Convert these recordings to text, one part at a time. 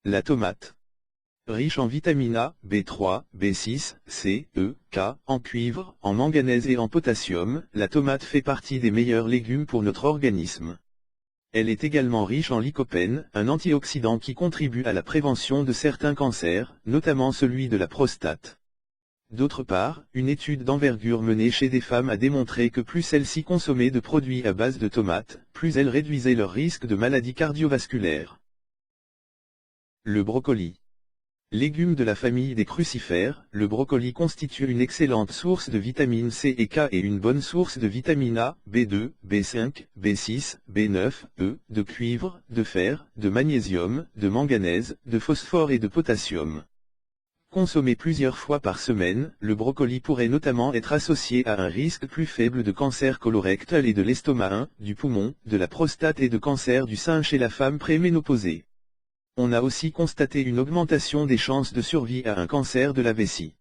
La tomate. Riche en vitamines A, B3, B6, C, E, K, en cuivre, en manganèse et en potassium, la tomate fait partie des meilleurs légumes pour notre organisme. Elle est également riche en lycopène, un antioxydant qui contribue à la prévention de certains cancers, notamment celui de la prostate. D'autre part, une étude d'envergure menée chez des femmes a démontré que plus celles-ci consommaient de produits à base de tomates, plus elles réduisaient leur risque de maladies cardiovasculaires. Le brocoli. Légume de la famille des crucifères, le brocoli constitue une excellente source de vitamine C et K et une bonne source de vitamine A, B2, B5, B6, B9, E, de cuivre, de fer, de magnésium, de manganèse, de phosphore et de potassium. Consommé plusieurs fois par semaine, le brocoli pourrait notamment être associé à un risque plus faible de cancer colorectal et de l'estomac, du poumon, de la prostate et de cancer du sein chez la femme préménopausée. On a aussi constaté une augmentation des chances de survie à un cancer de la vessie.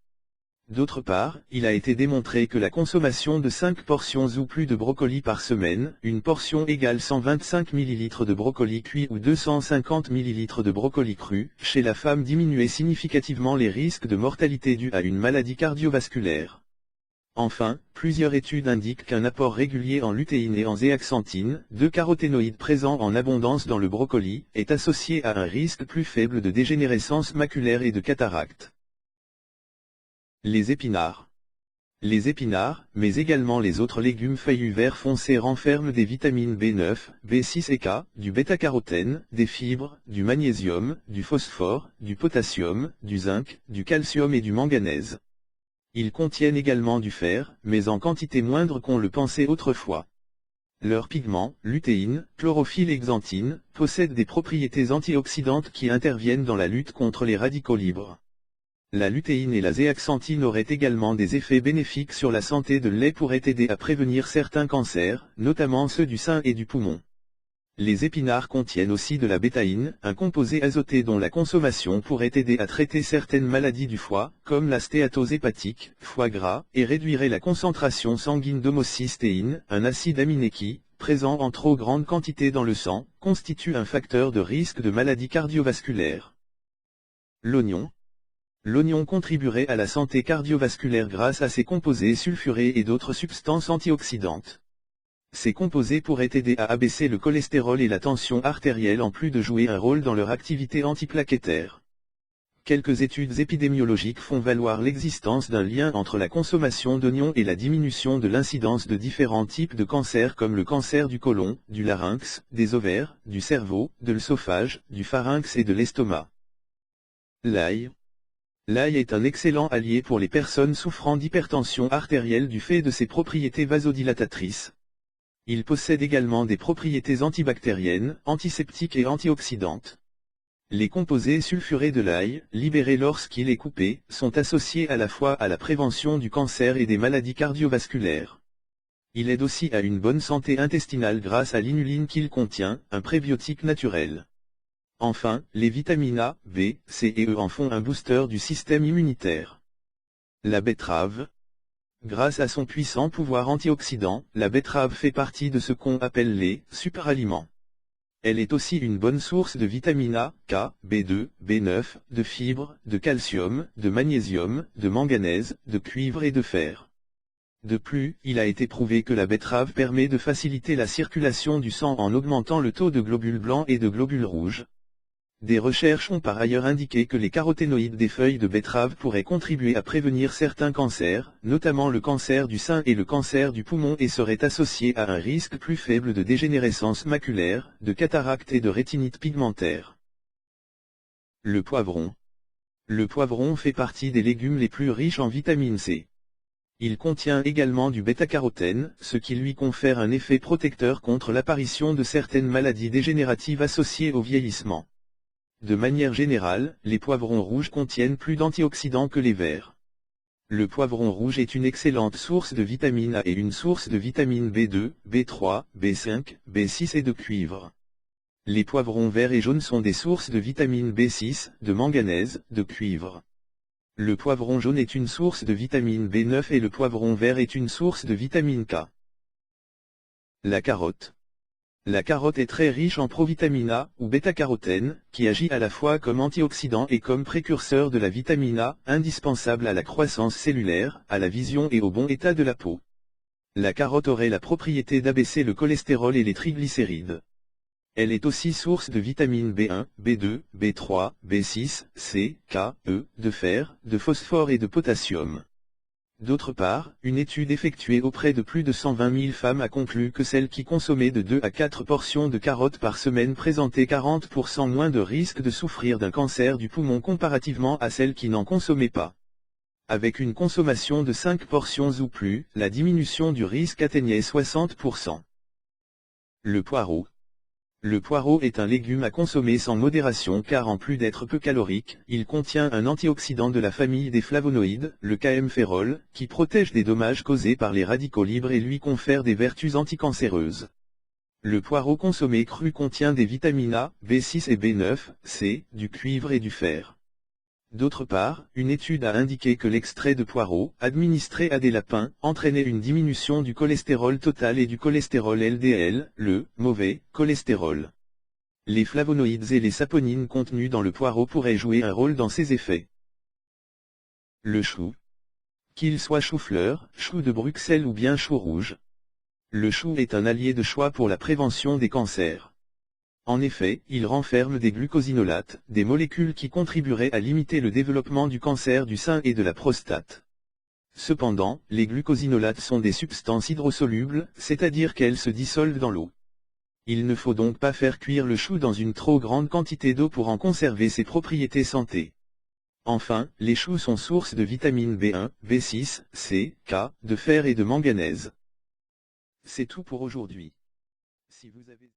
D'autre part, il a été démontré que la consommation de 5 portions ou plus de brocoli par semaine, une portion égale 125 ml de brocoli cuit ou 250 ml de brocoli cru, chez la femme diminuait significativement les risques de mortalité dus à une maladie cardiovasculaire. Enfin, plusieurs études indiquent qu'un apport régulier en lutéine et en zéaxanthine, deux caroténoïdes présents en abondance dans le brocoli, est associé à un risque plus faible de dégénérescence maculaire et de cataracte. Les épinards. Les épinards, mais également les autres légumes feuillus vert foncé renferment des vitamines B9, B6 et K, du bêta-carotène, des fibres, du magnésium, du phosphore, du potassium, du zinc, du calcium et du manganèse. Ils contiennent également du fer, mais en quantité moindre qu'on le pensait autrefois. Leurs pigments, lutéine, chlorophylle et xanthine, possèdent des propriétés antioxydantes qui interviennent dans la lutte contre les radicaux libres. La lutéine et la zéaxanthine auraient également des effets bénéfiques sur la santé de lait pourraient aider à prévenir certains cancers, notamment ceux du sein et du poumon. Les épinards contiennent aussi de la bétaïne, un composé azoté dont la consommation pourrait aider à traiter certaines maladies du foie, comme la stéatose hépatique, foie gras, et réduirait la concentration sanguine d'homocystéine, un acide aminé qui, présent en trop grande quantité dans le sang, constitue un facteur de risque de maladie cardiovasculaire. L'oignon. L'oignon contribuerait à la santé cardiovasculaire grâce à ses composés sulfurés et d'autres substances antioxydantes. Ces composés pourraient aider à abaisser le cholestérol et la tension artérielle en plus de jouer un rôle dans leur activité antiplaquettaire. Quelques études épidémiologiques font valoir l'existence d'un lien entre la consommation d'oignons et la diminution de l'incidence de différents types de cancers comme le cancer du côlon, du larynx, des ovaires, du cerveau, de l'œsophage, du pharynx et de l'estomac. L'ail. L'ail est un excellent allié pour les personnes souffrant d'hypertension artérielle du fait de ses propriétés vasodilatatrices. Il possède également des propriétés antibactériennes, antiseptiques et antioxydantes. Les composés sulfurés de l'ail, libérés lorsqu'il est coupé, sont associés à la fois à la prévention du cancer et des maladies cardiovasculaires. Il aide aussi à une bonne santé intestinale grâce à l'inuline qu'il contient, un prébiotique naturel. Enfin, les vitamines A, B, C et E en font un booster du système immunitaire. La betterave. Grâce à son puissant pouvoir antioxydant, la betterave fait partie de ce qu'on appelle les superaliments. Elle est aussi une bonne source de vitamine A, K, B2, B9, de fibres, de calcium, de magnésium, de manganèse, de cuivre et de fer. De plus, il a été prouvé que la betterave permet de faciliter la circulation du sang en augmentant le taux de globules blancs et de globules rouges. Des recherches ont par ailleurs indiqué que les caroténoïdes des feuilles de betterave pourraient contribuer à prévenir certains cancers, notamment le cancer du sein et le cancer du poumon et seraient associés à un risque plus faible de dégénérescence maculaire, de cataracte et de rétinite pigmentaire. Le poivron. Le poivron fait partie des légumes les plus riches en vitamine C. Il contient également du bêta-carotène, ce qui lui confère un effet protecteur contre l'apparition de certaines maladies dégénératives associées au vieillissement. De manière générale, les poivrons rouges contiennent plus d'antioxydants que les verts. Le poivron rouge est une excellente source de vitamine A et une source de vitamine B2, B3, B5, B6 et de cuivre. Les poivrons verts et jaunes sont des sources de vitamine B6, de manganèse, de cuivre. Le poivron jaune est une source de vitamine B9 et le poivron vert est une source de vitamine K. La carotte. La carotte est très riche en provitamine A, ou bêta-carotène, qui agit à la fois comme antioxydant et comme précurseur de la vitamine A, indispensable à la croissance cellulaire, à la vision et au bon état de la peau. La carotte aurait la propriété d'abaisser le cholestérol et les triglycérides. Elle est aussi source de vitamines B1, B2, B3, B6, C, K, E, de fer, de phosphore et de potassium. D'autre part, une étude effectuée auprès de plus de 120 000 femmes a conclu que celles qui consommaient de 2 à 4 portions de carottes par semaine présentaient 40% moins de risque de souffrir d'un cancer du poumon comparativement à celles qui n'en consommaient pas. Avec une consommation de 5 portions ou plus, la diminution du risque atteignait 60%. Le poireau. Le poireau est un légume à consommer sans modération car en plus d'être peu calorique, il contient un antioxydant de la famille des flavonoïdes, le caemphérol, qui protège des dommages causés par les radicaux libres et lui confère des vertus anticancéreuses. Le poireau consommé cru contient des vitamines A, B6 et B9, C, du cuivre et du fer. D'autre part, une étude a indiqué que l'extrait de poireau, administré à des lapins, entraînait une diminution du cholestérol total et du cholestérol LDL, le mauvais cholestérol. Les flavonoïdes et les saponines contenus dans le poireau pourraient jouer un rôle dans ces effets. Le chou. Qu'il soit chou-fleur, chou de Bruxelles ou bien chou rouge. Le chou est un allié de choix pour la prévention des cancers. En effet, il renferme des glucosinolates, des molécules qui contribueraient à limiter le développement du cancer du sein et de la prostate. Cependant, les glucosinolates sont des substances hydrosolubles, c'est-à-dire qu'elles se dissolvent dans l'eau. Il ne faut donc pas faire cuire le chou dans une trop grande quantité d'eau pour en conserver ses propriétés santé. Enfin, les choux sont source de vitamines B1, B6, C, K, de fer et de manganèse. C'est tout pour aujourd'hui. Si vous avez